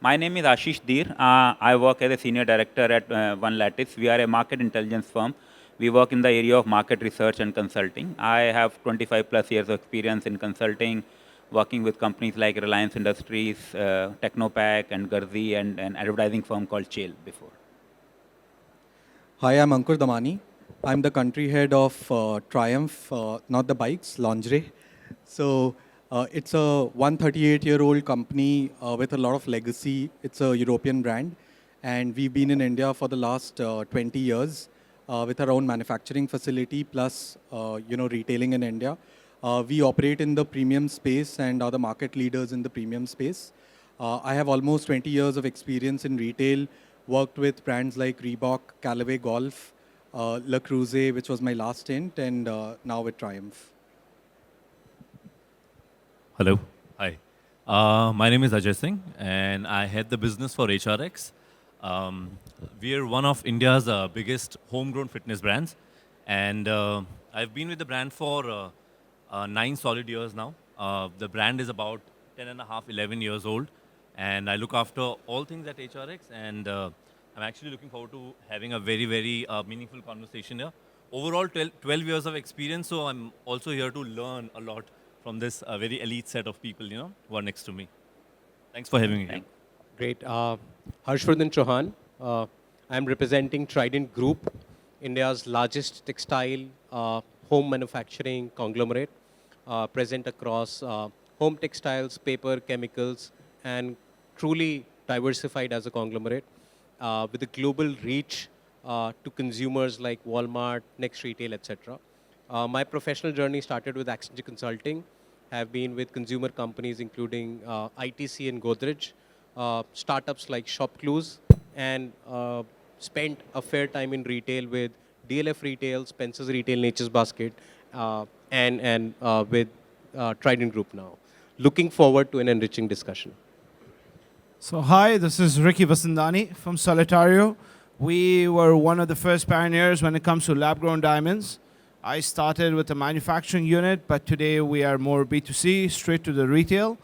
My name is Ashish Dhir. I work as a senior director at One Lattice. We are a market intelligence firm. We work in the area of market research and consulting. I have 25 plus years of experience in consulting, working with companies like Reliance Industries, Technopack, and Garzi, and an advertising firm called Chail before. Hi, I'm Ankur Damani. I'm the country head of Triumph, not the bikes, lingerie. So it's a 138-year-old company with a lot of legacy. It's a European brand. And we've been in India for the last 20 years with our own manufacturing facility plus retailing in India. We operate in the premium space and are the market leaders in the premium space. I have almost 20 years of experience in retail, worked with brands like Reebok, Callaway Golf, Le Creuset, which was my last stint, and now with Triumph. Hello. Hi. My name is Ajay Singh, and I head the business for HRX. We are one of India's biggest homegrown fitness brands, and I've been with the brand for 9 solid years now. The brand is about 10 and a half, 11 years old, and I look after all things at HRX, and I'm actually looking forward to having a very, very meaningful conversation here. Overall, 12 years of experience, so I'm also here to learn a lot from this very elite set of people, who are next to me. Thanks for having me here. Great. Harshvardhan Chauhan. I'm representing Trident Group, India's largest textile home manufacturing conglomerate, present across home textiles, paper, chemicals, and truly diversified as a conglomerate with a global reach to consumers like Walmart, Next Retail, etc. My professional journey started with Accenture Consulting. Have been with consumer companies including ITC and Godrej, startups like ShopClues, and spent a fair time in retail with DLF Retail, Spencer's Retail, Nature's Basket, and with Trident Group now. Looking forward to an enriching discussion. So hi, this is Ricky Vasandani from Solitario. We were one of the first pioneers when it comes to lab-grown diamonds. I started with a manufacturing unit, but today we are more B2C, straight to the retail.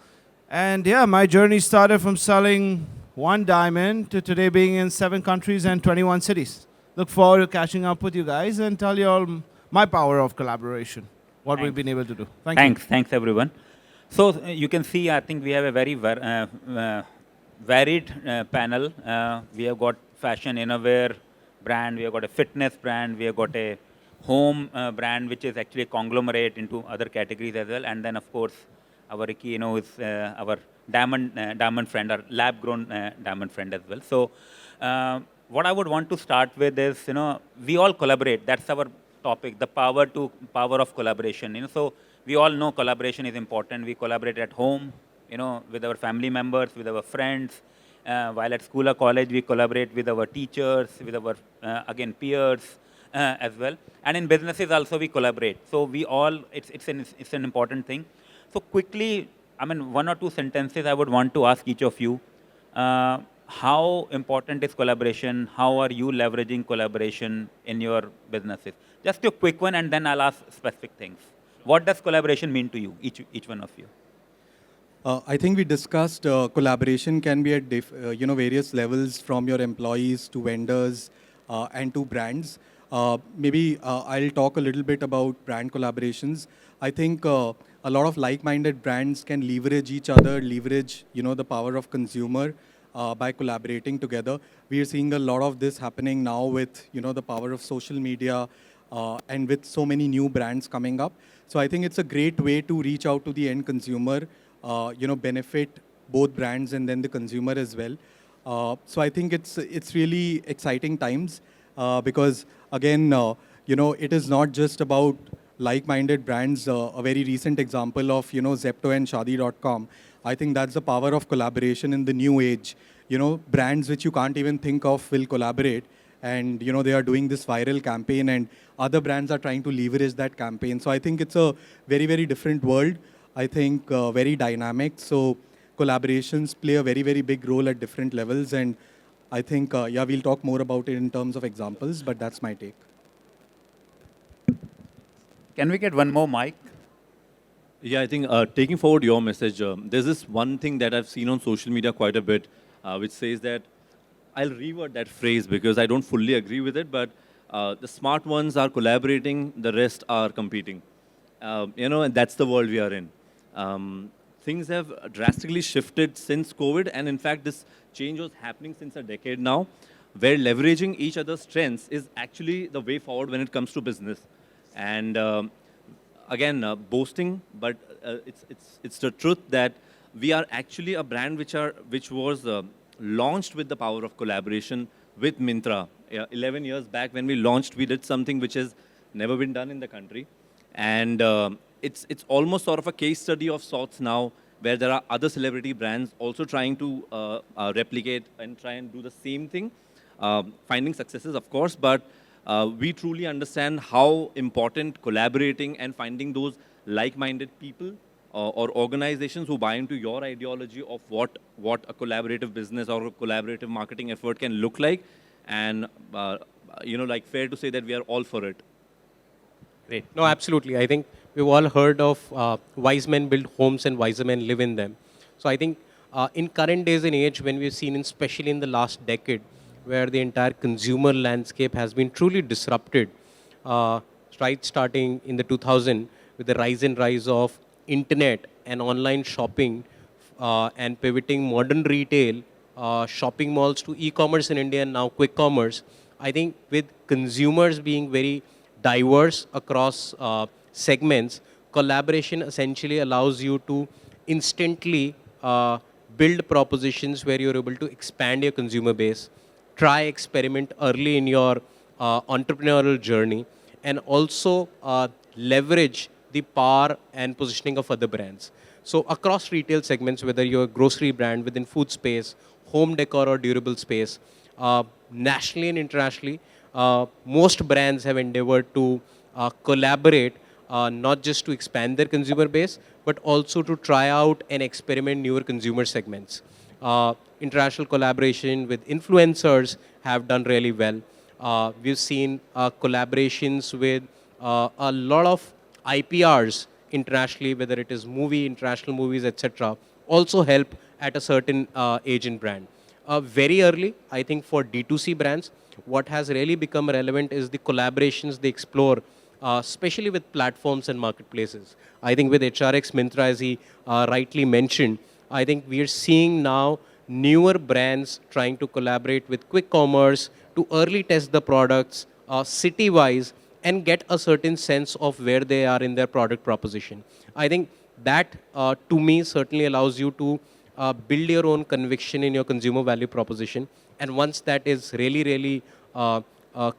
And yeah, my journey started from selling one diamond to today being in 7 countries and 21 cities. Look forward to catching up with you guys and tell you all my power of collaboration, what we've been able to do. Thanks everyone. So you can see, I think we have a very varied panel. We have got fashion innerwear brand, we have got a fitness brand, we have got a home brand, which is actually a conglomerate into other categories as well. And then, of course, our Ricky, is our diamond friend, our lab-grown diamond friend as well. So what I would want to start with is, we all collaborate. That's our topic, the power of collaboration. So we all know collaboration is important. We collaborate at home, with our family members, with our friends. While at school or college, we collaborate with our teachers, with our, again, peers. As well, and in businesses also we collaborate. So we all, it's an important thing. So quickly, I mean, 1 or 2 sentences I would want to ask each of you. How important is collaboration? How are you leveraging collaboration in your businesses? Just a quick one, and then I'll ask specific things. What does collaboration mean to you, each one of you? I think we discussed collaboration can be at various levels, from your employees to vendors and to brands. Maybe I'll talk a little bit about brand collaborations. I think a lot of like-minded brands can leverage each other, leverage the power of consumer by collaborating together. We are seeing a lot of this happening now with the power of social media and with so many new brands coming up. So I think it's a great way to reach out to the end consumer, benefit both brands and then the consumer as well. So I think it's really exciting times. Because again, it is not just about like-minded brands. A very recent example of, Zepto and Shaadi.com. I think that's the power of collaboration in the new age. Brands which you can't even think of will collaborate. And, they are doing this viral campaign and other brands are trying to leverage that campaign. So I think it's a very, very different world. I think very dynamic. So collaborations play a very, very big role at different levels. And I think, we'll talk more about it in terms of examples, but that's my take. Can we get one more mic? Yeah, I think taking forward your message, there's this one thing that I've seen on social media quite a bit. which says that, I'll reword that phrase because I don't fully agree with it, but the smart ones are collaborating, the rest are competing. And that's the world we are in. Things have drastically shifted since COVID, and in fact, this change was happening since a decade now, where leveraging each other's strengths is actually the way forward when it comes to business. And again, boasting, but it's the truth that we are actually a brand which was launched with the power of collaboration with Myntra. 11 years back when we launched, we did something which has never been done in the country. And it's almost sort of a case study of sorts now, where there are other celebrity brands also trying to replicate and try and do the same thing, finding successes, of course, but we truly understand how important collaborating and finding those like-minded people or organizations who buy into your ideology of what a collaborative business or a collaborative marketing effort can look like. And, like fair to say that we are all for it. Great. No, absolutely. I think we've all heard of wise men build homes and wiser men live in them. So I think in current days and age, when we've seen, especially in the last decade, where the entire consumer landscape has been truly disrupted, right starting in the 2000 with the rise of internet and online shopping and pivoting modern retail, shopping malls to e-commerce in India and now quick commerce. I think with consumers being very diverse across segments, collaboration essentially allows you to instantly build propositions where you're able to expand your consumer base, try experiment early in your entrepreneurial journey, and also leverage the power and positioning of other brands. So across retail segments, whether you're a grocery brand within food space, home decor or durable space, nationally and internationally, most brands have endeavored to collaborate, not just to expand their consumer base, but also to try out and experiment newer consumer segments. International collaboration with influencers have done really well. We've seen collaborations with a lot of IPRs internationally, whether it is international movies, etc., also help at a certain age in brand. Very early, I think for D2C brands, what has really become relevant is the collaborations they explore, especially with platforms and marketplaces. I think with HRX Myntra, as he rightly mentioned, I think we are seeing now newer brands trying to collaborate with quick commerce to early test the products city-wise and get a certain sense of where they are in their product proposition. I think that, to me, certainly allows you to build your own conviction in your consumer value proposition. And once that is really, really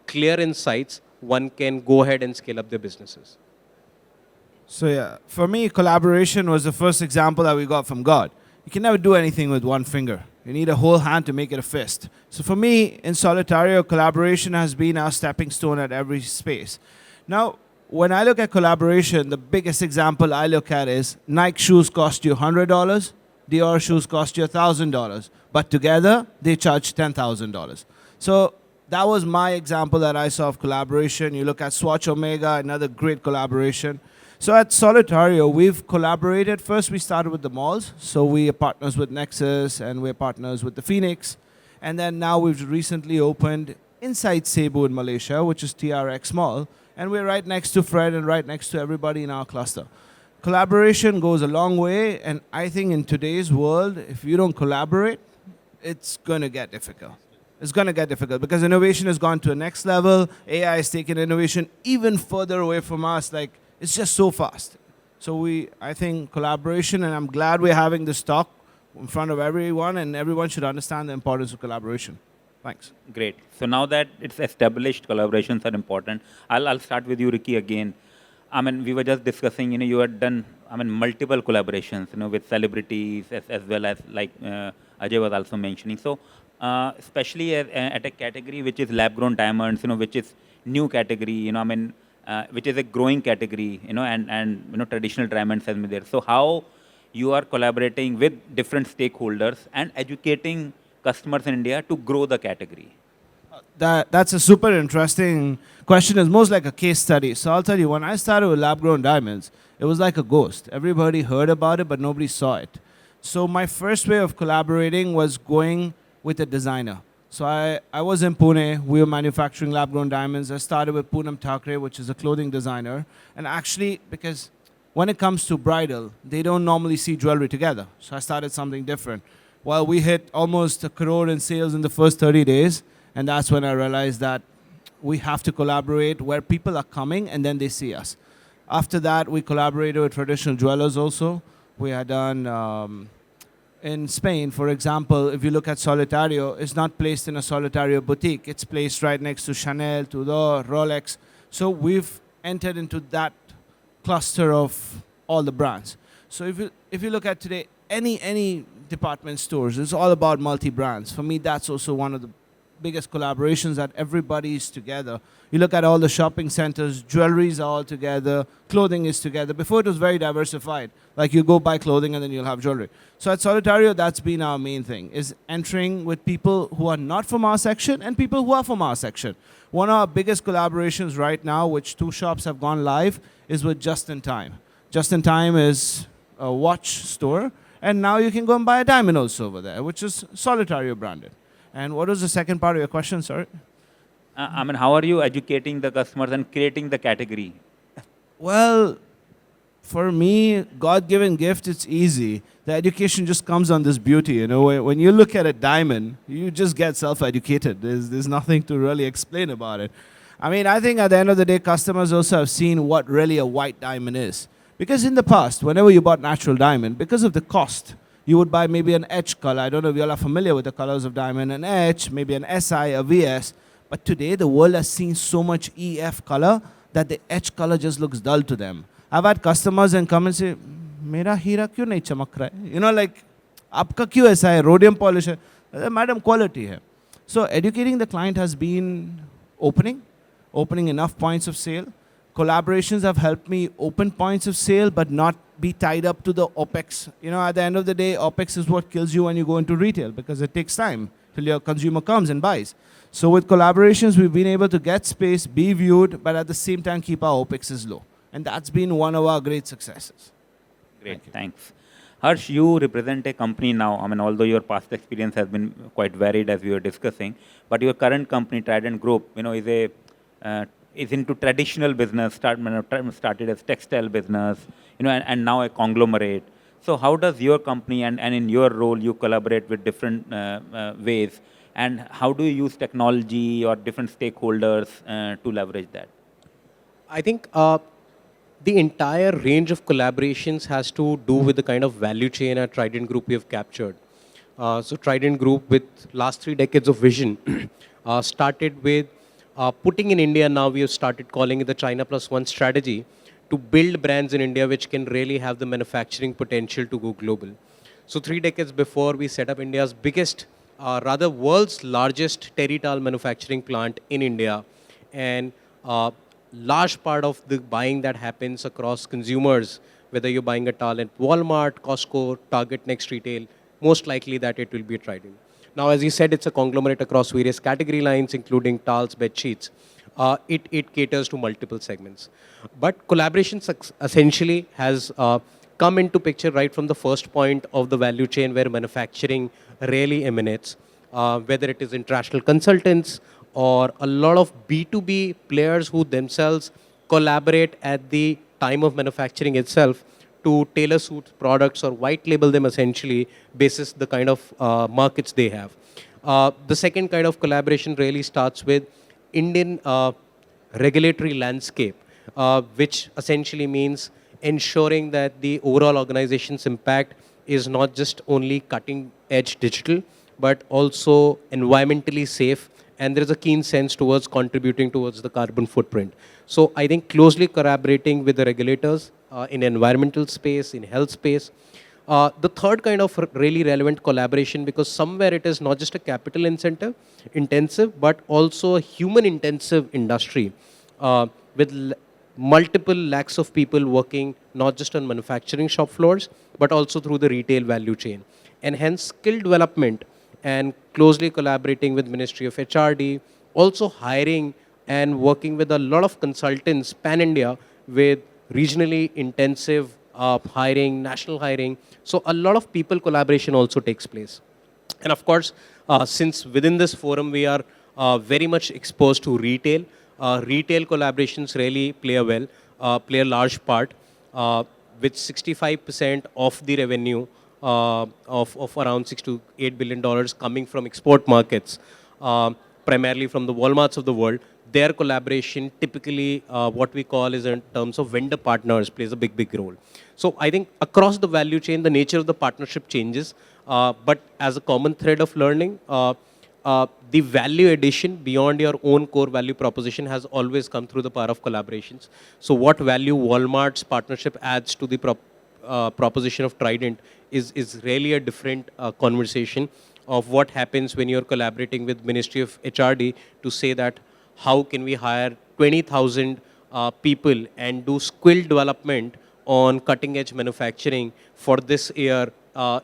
clear insights, one can go ahead and scale up their businesses. So yeah, for me, collaboration was the first example that we got from God. You can never do anything with one finger. You need a whole hand to make it a fist. So for me, in Solitario, collaboration has been our stepping stone at every space. Now, when I look at collaboration, the biggest example I look at is Nike shoes cost you $100, Dior shoes cost you $1,000, but together they charge $10,000. So that was my example that I saw of collaboration. You look at Swatch Omega, another great collaboration. So at Solitario, we've collaborated. First, we started with the malls. So we are partners with Nexus and we're partners with the Phoenix. And then now we've recently opened inside Cebu in Malaysia, which is TRX Mall. And we're right next to Fred and right next to everybody in our cluster. Collaboration goes a long way. And I think in today's world, if you don't collaborate, it's going to get difficult. It's going to get difficult because innovation has gone to a next level. AI has taken innovation even further away from us. Like, it's just so fast. So I think collaboration, and I'm glad we're having this talk in front of everyone, and everyone should understand the importance of collaboration. Thanks. Great. So now that it's established, collaborations are important. I'll start with you, Ricky, again. I mean, we were just discussing, you had done, multiple collaborations, with celebrities as well as, like Ajay was also mentioning. So, especially at a category which is lab-grown diamonds, which is new category, which is a growing category, and traditional diamonds has been there. So how you are collaborating with different stakeholders and educating customers in India to grow the category? That's a super interesting question. It's most like a case study. So I'll tell you, when I started with lab-grown diamonds, it was like a ghost. Everybody heard about it, but nobody saw it. So my first way of collaborating was going with a designer. So I was in Pune. We were manufacturing lab-grown diamonds. I started with Poonam Thakre, which is a clothing designer. And actually, because when it comes to bridal, they don't normally see jewelry together. So I started something different. Well, we hit almost 1 crore in sales in the first 30 days. And that's when I realized that we have to collaborate where people are coming and then they see us. After that, we collaborated with traditional jewelers also. We had done, in Spain, for example, if you look at Solitario, it's not placed in a Solitario boutique. It's placed right next to Chanel, Tudor, Rolex. So we've entered into that cluster of all the brands. So if you look at today, any department stores, it's all about multi-brands. For me, that's also one of the biggest collaborations, that everybody is together. You look at all the shopping centers, jewelries are all together, clothing is together. Before it was very diversified. Like you go buy clothing and then you'll have jewelry. So at Solitario, that's been our main thing, is entering with people who are not from our section and people who are from our section. One of our biggest collaborations right now, which 2 shops have gone live, is with Just in Time. Just in Time is a watch store, and now you can go and buy a diamond also over there, which is Solitario branded. And what was the second part of your question, sorry? I mean, how are you educating the customers and creating the category? Well, for me, God-given gift, it's easy. The education just comes on this beauty, you know. When you look at a diamond, you just get self-educated. There's nothing to really explain about it. I mean, I think at the end of the day, customers also have seen what really a white diamond is. Because in the past, whenever you bought natural diamond, because of the cost, you would buy maybe an etch color. I don't know if you all are familiar with the colors of diamond. An etch, maybe an SI, a VS. But today, the world has seen so much EF color that the etch color just looks dull to them. I've had customers and come and say, "Mera heera kyun nahi chamak raha hai?" You know, like, "Aapka kyun aisa hai? Rhodium polish hai." Madam, quality hai. So educating the client has been opening enough points of sale. Collaborations have helped me open points of sale, but not be tied up to the OPEX. You know, at the end of the day, OPEX is what kills you when you go into retail, because it takes time till your consumer comes and buys. So with collaborations, we've been able to get space, be viewed, but at the same time keep our OPEXs low. And that's been one of our great successes. Great, thanks. Harsh, you represent a company now. I mean, although your past experience has been quite varied, as we were discussing, but your current company, Trident Group, you know, is into traditional business. Started as textile business, you know, and now a conglomerate. So, how does your company and in your role you collaborate with different ways, and how do you use technology or different stakeholders to leverage that? I think the entire range of collaborations has to do with the kind of value chain at Trident Group we have captured. So Trident Group, with last 3 decades of vision, started with putting in India. Now we have started calling it the China Plus One strategy, to build brands in India which can really have the manufacturing potential to go global. So 3 decades before, we set up India's biggest, rather world's largest terry-towel manufacturing plant in India. And large part of the buying that happens across consumers, whether you're buying a towel at Walmart, Costco, Target, Next Retail, most likely that it will be a Trident. Now, as you said, it's a conglomerate across various category lines, including towels, bed sheets. It caters to multiple segments. But collaboration essentially has come into picture right from the first point of the value chain, where manufacturing really emanates, whether it is international consultants or a lot of B2B players who themselves collaborate at the time of manufacturing itself to tailor suit products or white label them, essentially basis the kind of markets they have. The second kind of collaboration really starts with Indian regulatory landscape, which essentially means ensuring that the overall organization's impact is not just only cutting edge digital, but also environmentally safe. And there is a keen sense towards contributing towards the carbon footprint. So I think closely collaborating with the regulators in environmental space, in health space. The third kind of really relevant collaboration, because somewhere it is not just a capital intensive, but also a human intensive industry with multiple lakhs of people working not just on manufacturing shop floors, but also through the retail value chain. And hence skill development and closely collaborating with Ministry of HRD, also hiring and working with a lot of consultants pan-India with regionally intensive hiring, national hiring. So a lot of people collaboration also takes place. And of course, since within this forum we are very much exposed to retail, retail collaborations really play a large part, with 65% of the revenue of around $6 to $8 billion coming from export markets, primarily from the Walmarts of the world. Their collaboration typically, what we call is in terms of vendor partners, plays a big role. So I think across the value chain, the nature of the partnership changes, but as a common thread of learning, the value addition beyond your own core value proposition has always come through the power of collaborations. So what value Walmart's partnership adds to the proposition of Trident is really a different conversation of what happens when you're collaborating with Ministry of HRD to say that how can we hire 20,000 people and do skill development on cutting edge manufacturing for this year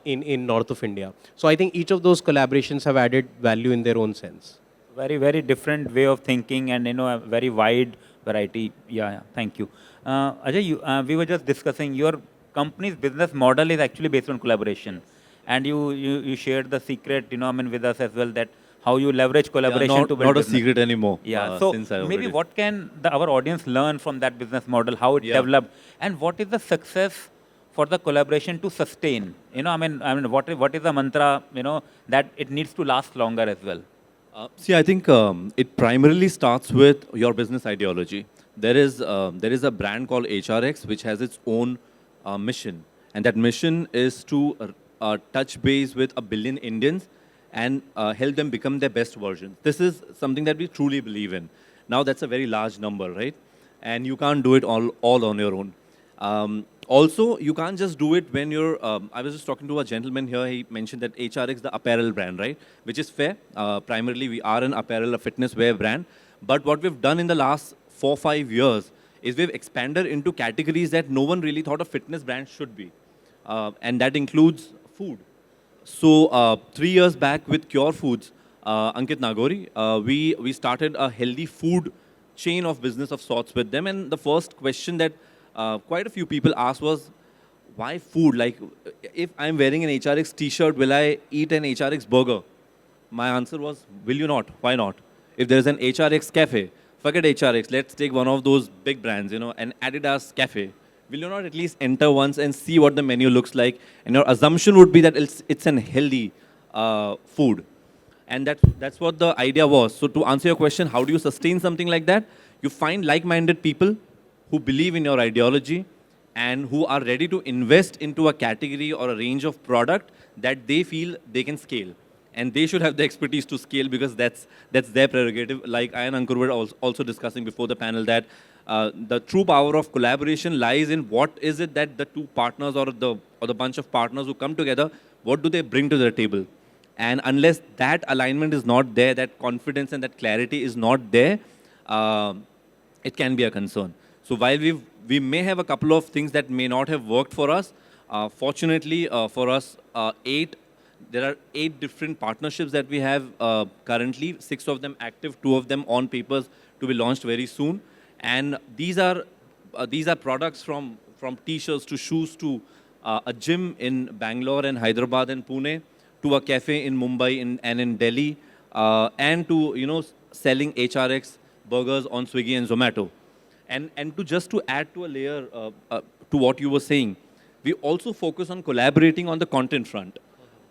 in north of India. So I think each of those collaborations have added value in their own sense. Very different way of thinking, and a very wide variety. Yeah, thank you. Ajay, we were just discussing your company's business model is actually based on collaboration, and you shared the secret, with us as well, that how you leverage collaboration not, to build not a business. secret anymore. Yeah. So Since I maybe already. what can our audience learn from that business model, how it Yeah. developed, and what is the success for the collaboration to sustain? What is the mantra, that it needs to last longer as well? See, I think it primarily starts with your business ideology. There is a brand called HRX which has its own mission, and that mission is to touch base with 1 billion Indians and help them become their best version. This is something that we truly believe in. Now, that's a very large number, right? And you can't do it all on your own. Also, you can't just do it when you're. I was just talking to a gentleman here. He mentioned that HRX, the apparel brand, right? Which is fair. Primarily, we are an apparel, a fitness wear brand. But what we've done in the last 4-5 years is we've expanded into categories that no one really thought a fitness brand should be. And that includes food. So 3 years back with Cure Foods, Ankit Nagori, we started a healthy food chain of business of sorts with them. And the first question that quite a few people asked was, why food? Like, if I'm wearing an HRX t-shirt, will I eat an HRX burger? My answer was, will you not? Why not? If there's an HRX cafe, forget HRX, let's take one of those big brands, an Adidas cafe. Will you not at least enter once and see what the menu looks like? And your assumption would be that it's an healthy food. And that's what the idea was. So to answer your question, how do you sustain something like that? You find like-minded people who believe in your ideology and who are ready to invest into a category or a range of product that they feel they can scale. And they should have the expertise to scale, because that's their prerogative. Like I and Ankur were also discussing before the panel, that the true power of collaboration lies in what is it that the two partners or the bunch of partners who come together, what do they bring to the table? And unless that alignment is not there, that confidence and that clarity is not there, it can be a concern. So while we may have a couple of things that may not have worked for us, fortunately for us, there are 8 different partnerships that we have currently, 6 of them active, 2 of them on papers to be launched very soon. And these are products from t-shirts to shoes to a gym in Bangalore and Hyderabad and Pune, to a cafe in Mumbai and in Delhi, and to selling HRX burgers on Swiggy and Zomato. And to add to a layer to what you were saying, we also focus on collaborating on the content front,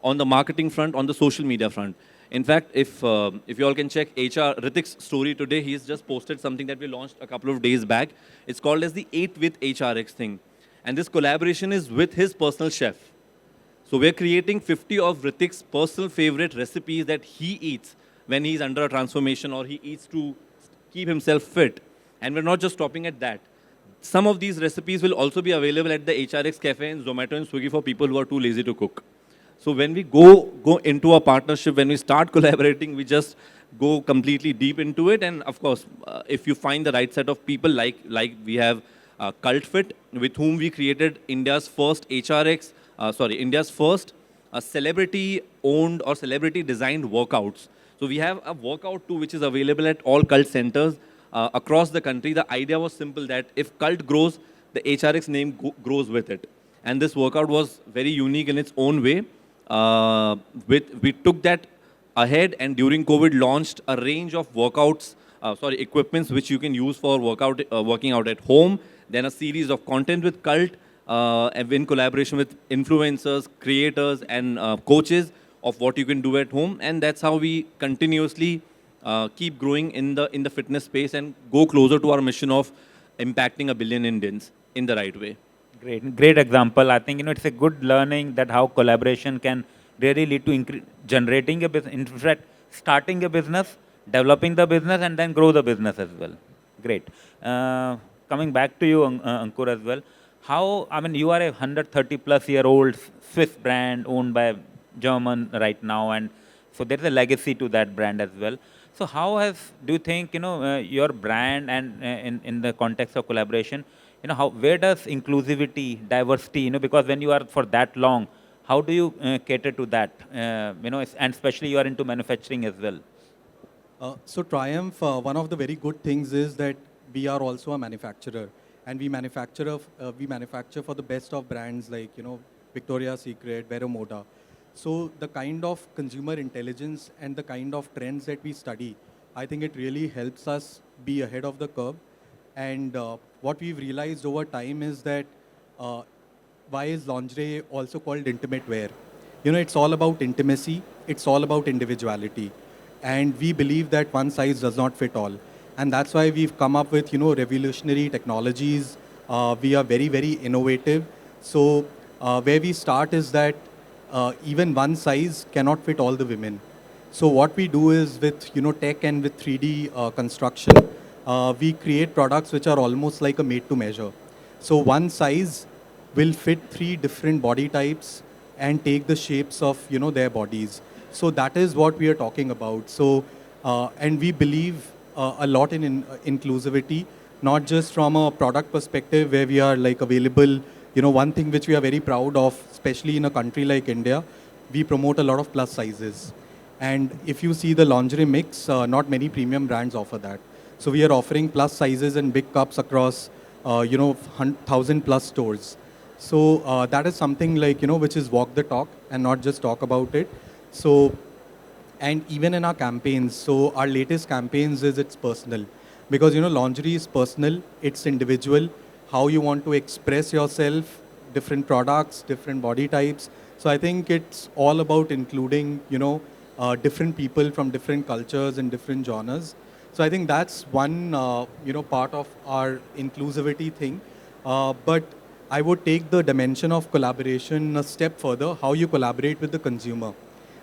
on the marketing front, on the social media front. In fact, if you all can check Ritik's story today, he's just posted something that we launched a couple of days back. It's called as the 8 with HRX thing. And this collaboration is with his personal chef. So we're creating 50 of Ritik's personal favorite recipes that he eats when he's under a transformation or he eats to keep himself fit. And we're not just stopping at that. Some of these recipes will also be available at the HRX Cafe and Zomato and Swiggy for people who are too lazy to cook. So when we go into a partnership, when we start collaborating, we just go completely deep into it. And of course, if you find the right set of people, like we have Cult Fit, with whom we created India's first celebrity-owned or celebrity-designed workouts. So we have a workout too, which is available at all Cult centers across the country. The idea was simple, that if Cult grows, the HRX name grows with it. And this workout was very unique in its own way. We took that ahead, and during COVID launched a range of equipments which you can use for working out at home. Then a series of content with Cult, and in collaboration with influencers, creators, and coaches of what you can do at home. And that's how we continuously keep growing in the fitness space and go closer to our mission of impacting 1 billion Indians in the right way. Great example. I think it's a good learning that how collaboration can really lead to generating a business. In fact, starting a business, developing the business, and then grow the business as well. Great. Coming back to you, Ankur, as well. How, I mean, you are a 130-plus-year-old Swiss brand owned by German right now, and so there's a legacy to that brand as well. So how do you think, your brand and in the context of collaboration, where does inclusivity, diversity, because when you are for that long, how do you cater to that, and especially you are into manufacturing as well? So Triumph, one of the very good things is that we are also a manufacturer, and we manufacture for the best of brands like Victoria's Secret, Vero Moda. So the kind of consumer intelligence and the kind of trends that we study, I think it really helps us be ahead of the curve. And what we've realized over time is that why is lingerie also called intimate wear? It's all about intimacy. It's all about individuality. And we believe that one size does not fit all. And that's why we've come up with, revolutionary technologies. We are very, very innovative. So where we start is that even one size cannot fit all the women. So what we do is with, tech and with 3D construction, we create products which are almost like a made to measure. So one size will fit 3 different body types and take the shapes of, their bodies. So that is what we are talking about. So, and we believe a lot in inclusivity, not just from a product perspective where we are like available. One thing which we are very proud of, especially in a country like India, we promote a lot of plus sizes. And if you see the lingerie mix, not many premium brands offer that. So we are offering plus sizes and big cups across, 1,000 plus stores. So that is something like, which is walk the talk and not just talk about it. So, and even in our campaigns, so our latest campaigns is it's personal. Because, lingerie is personal, it's individual, how you want to express yourself, different products, different body types. So I think it's all about including, different people from different cultures and different genres. So I think that's one, part of our inclusivity thing. But I would take the dimension of collaboration a step further, how you collaborate with the consumer,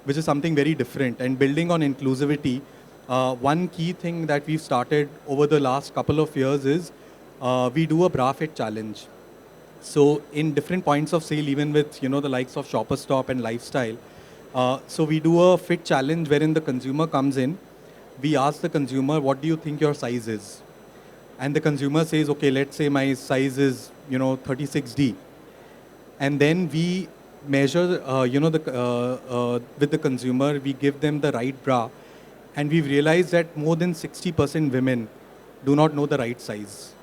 which is something very different. And building on inclusivity, one key thing that we've started over the last couple of years is we do a bra fit challenge. So in different points of sale, even with the likes of Shopper Stop and Lifestyle, so we do a fit challenge wherein the consumer comes in. We ask the consumer, what do you think your size is? And the consumer says, okay, let's say my size is 36D. And then we measure, with the consumer, we give them the right bra. And we've realized that more than 60% women do not know the right size,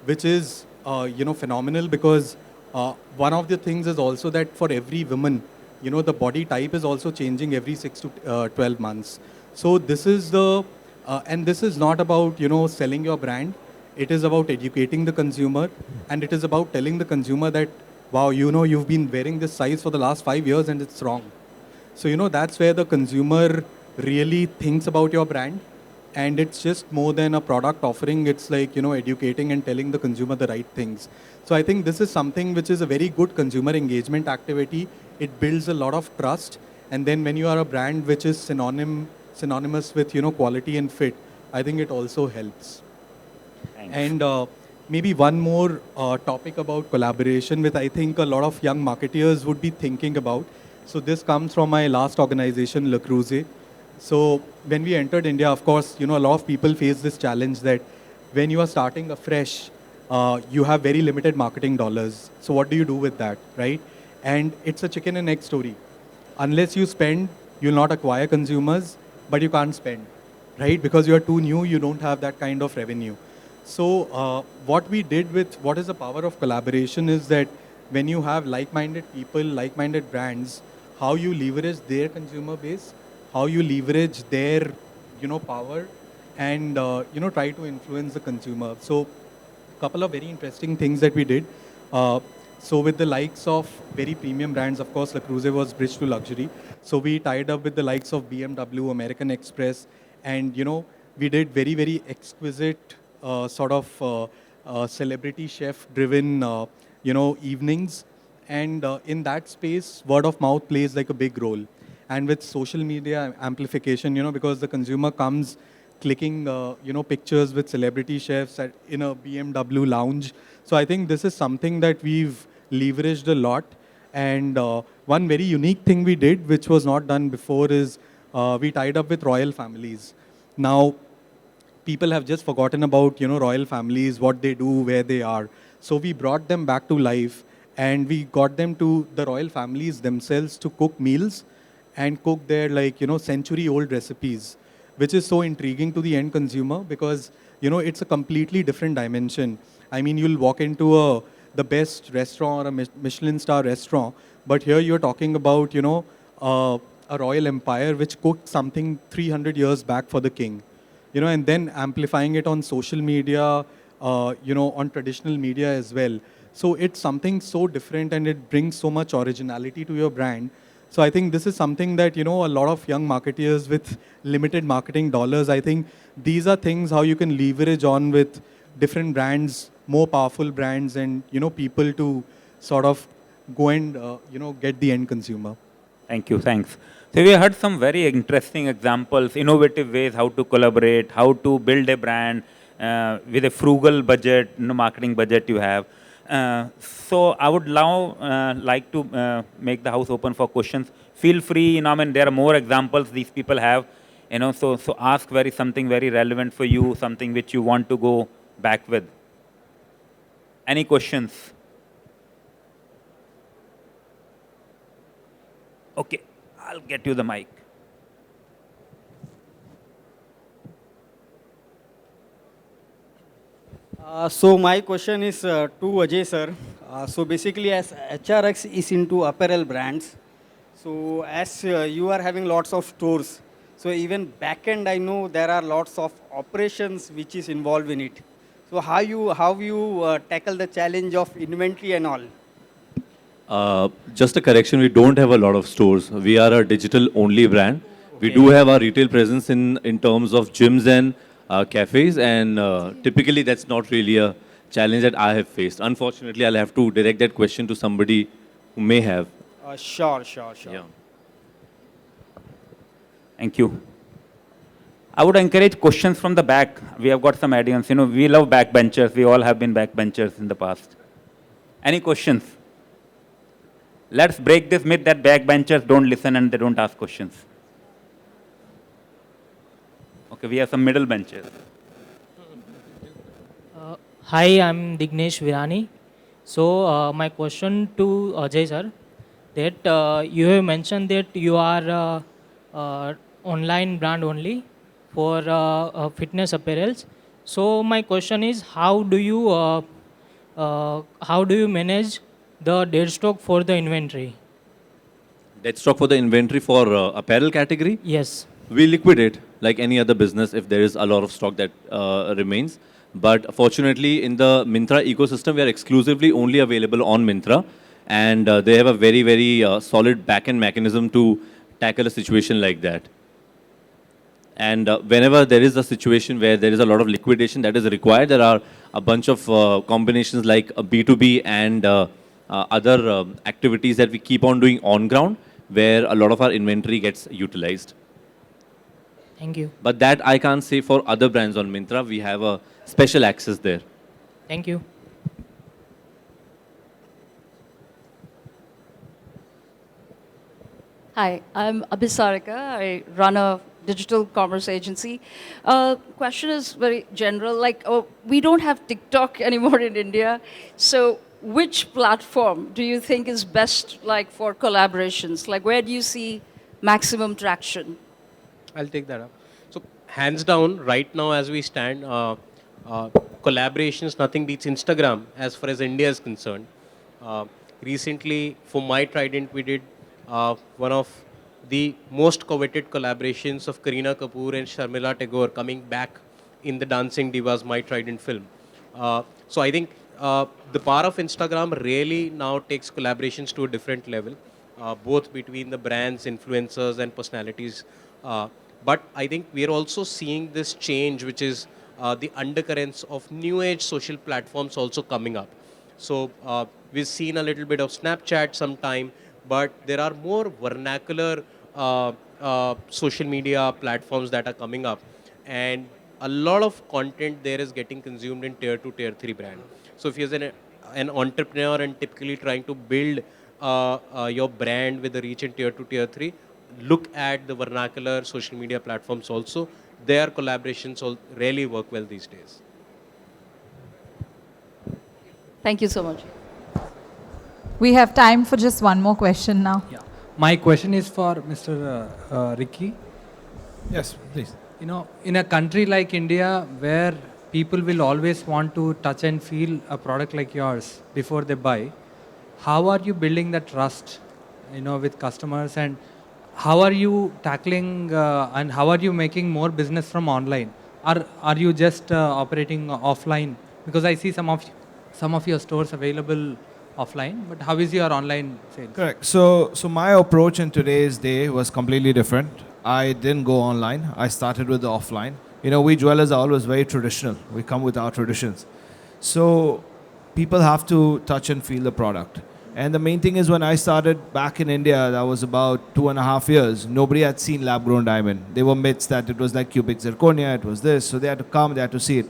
which is, phenomenal because one of the things is also that for every woman, the body type is also changing every 6 to 12 months. So this is and this is not about, selling your brand. It is about educating the consumer, and it is about telling the consumer that, wow, you've been wearing this size for the last 5 years and it's wrong. So, that's where the consumer really thinks about your brand. And it's just more than a product offering. It's like, educating and telling the consumer the right things. So I think this is something which is a very good consumer engagement activity. It builds a lot of trust. And then when you are a brand which is synonymous with, quality and fit, I think it also helps. Thanks. And maybe one more topic about collaboration, which I think a lot of young marketeers would be thinking about. So this comes from my last organization, Le Creuset. So when we entered India, of course, a lot of people face this challenge that when you are starting afresh, you have very limited marketing dollars. So what do you do with that, right? And it's a chicken and egg story. Unless you spend, you'll not acquire consumers, but you can't spend, right? Because you are too new, you don't have that kind of revenue. So what we did with what is the power of collaboration is that when you have like-minded people, like-minded brands, how you leverage their consumer base, how you leverage their, power, and try to influence the consumer. So couple of very interesting things that we did. Uh, so with the likes of very premium brands, of course, Le Creuset was bridge to luxury. So we tied up with the likes of BMW, American Express, and we did very very exquisite celebrity chef-driven evenings, and in that space, word of mouth plays like a big role. And with social media amplification, because the consumer comes clicking, pictures with celebrity chefs in a BMW lounge. So I think this is something that we've leveraged a lot. And one very unique thing we did, which was not done before, is we tied up with royal families. Now, people have just forgotten about royal families, what they do, where they are. So we brought them back to life, and we got them to the royal families themselves to cook meals and cook their century old recipes, which is so intriguing to the end consumer because it's a completely different dimension. I mean, you'll walk into the best restaurant or a Michelin star restaurant, but here you're talking about a royal empire which cooked something 300 years back for the king, and then amplifying it on social media, on traditional media as well. So it's something so different and it brings so much originality to your brand. So I think this is something that, a lot of young marketeers with limited marketing dollars, I think these are things how you can leverage on with different brands, more powerful brands, and, people to sort of go and, get the end consumer. Thank you. Thanks. So we heard some very interesting examples, innovative ways how to collaborate, how to build a brand with a frugal budget, marketing budget you have. So I would now like to make the house open for questions. Feel free, I mean, there are more examples these people have, so ask something very relevant for you, something which you want to go back with. Any questions? Okay, I'll get you the mic. So my question is to Ajay sir. So basically, as HRX is into apparel brands, so as you are having lots of stores, so even back end, I know there are lots of operations which is involved in it. So how you tackle the challenge of inventory and all? Just a correction, we don't have a lot of stores. We are a digital-only brand. We do have our retail presence in terms of gyms and cafes, and typically that's not really a challenge that I have faced. Unfortunately, I'll have to direct that question to somebody who may have. Sure. Yeah. Thank you. I would encourage questions from the back. We have got some audience. We love backbenchers. We all have been backbenchers in the past. Any questions? Let's break this myth that backbenchers don't listen and they don't ask questions. Okay, we have some middle benchers. Hi, I'm Dignesh Virani. So my question to Ajay sir, that you have mentioned that you are online brand only for fitness apparels. So my question is, how do you manage the dead stock for the inventory? Dead stock for the inventory for apparel category? Yes. We liquidate like any other business if there is a lot of stock that remains. But fortunately, in the Myntra ecosystem, we are exclusively only available on Myntra. And they have a very, very solid back-end mechanism to tackle a situation like that. And whenever there is a situation where there is a lot of liquidation that is required, there are a bunch of combinations like B2B and other activities that we keep on doing on ground where a lot of our inventory gets utilized. Thank you. But that I can't say for other brands on Myntra. We have a special access there. Thank you. Hi, I'm Abhisarika. I run a digital commerce agency. Question is very general. Like, we don't have TikTok anymore in India. So which platform do you think is best like for collaborations? Like, where do you see maximum traction? I'll take that up. So hands down, right now as we stand, Collaborations, nothing beats Instagram as far as India is concerned. Recently, for my Trident, we did one of the most coveted collaborations of Kareena Kapoor and Sharmila Tagore coming back in the Dancing Divas My Trident film. So I think the power of Instagram really now takes collaborations to a different level, both between the brands, influencers, and personalities. But I think we are also seeing this change, which is the undercurrents of new age social platforms also coming up. So we've seen a little bit of Snapchat sometime, but there are more vernacular social media platforms that are coming up. And a lot of content there is getting consumed in tier 2, tier 3 brand. So if you're an entrepreneur and typically trying to build your brand with a reach in tier 2, tier 3, look at the vernacular social media platforms also. Their collaborations really work well these days. Thank you so much. We have time for just one more question now. Yeah. My question is for Mr. Ricky. Yes, please. You know, in a country like India where people will always want to touch and feel a product like yours before they buy, how are you building that trust, with customers, and how are you tackling and how are you making more business from online? Are you just operating offline? Because I see some of your stores available offline, but how is your online sales? Correct. So my approach in today's day was completely different. I didn't go online. I started with the offline. We jewelers are always very traditional. We come with our traditions. So people have to touch and feel the product. And the main thing is, when I started back in India, that was about 2.5 years, nobody had seen lab-grown diamond. They were myths that it was like cubic zirconia, it was this, so they had to come, they had to see it.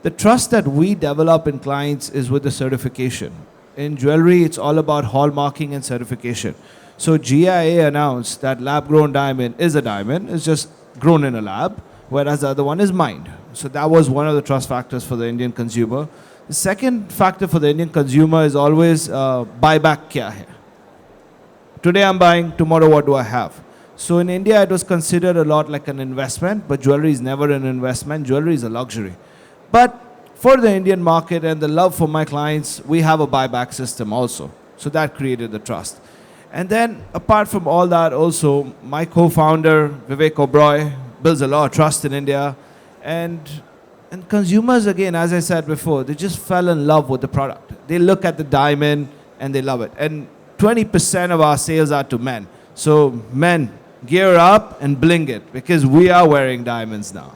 The trust that we develop in clients is with the certification. In jewelry, it's all about hallmarking and certification. So GIA announced that lab-grown diamond is a diamond, it's just grown in a lab, whereas the other one is mined. So that was one of the trust factors for the Indian consumer. The second factor for the Indian consumer is always buyback kya hai. Today I'm buying, tomorrow what do I have? So in India it was considered a lot like an investment, but jewelry is never an investment, jewelry is a luxury. But for the Indian market and the love for my clients, we have a buyback system also. So that created the trust. And then apart from all that also, my co-founder Vivek Oberoi builds a lot of trust in India. And consumers, again, as I said before, they just fell in love with the product. They look at the diamond and they love it. And 20% of our sales are to men. So men, gear up and bling it, because we are wearing diamonds now.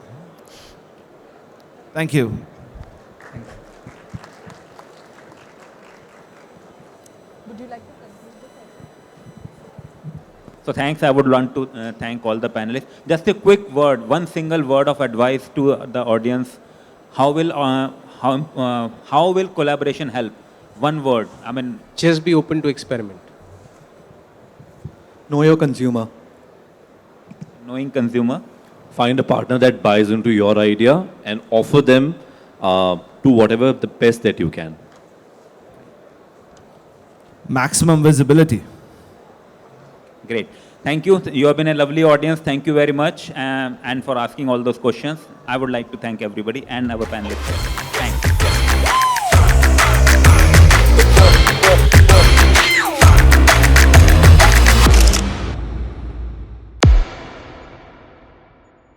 Thank you. Would you like to conclude the session? So thanks. I would want to thank all the panelists. Just a quick word, one single word of advice to the audience. How will collaboration help? One word. Just be open to experiment. Know your consumer. Knowing consumer. Find a partner that buys into your idea and offer them to whatever the best that you can. Maximum visibility. Great. Thank you. You have been a lovely audience. Thank you very much. And for asking all those questions. I would like to thank everybody and our panelists. Thank you.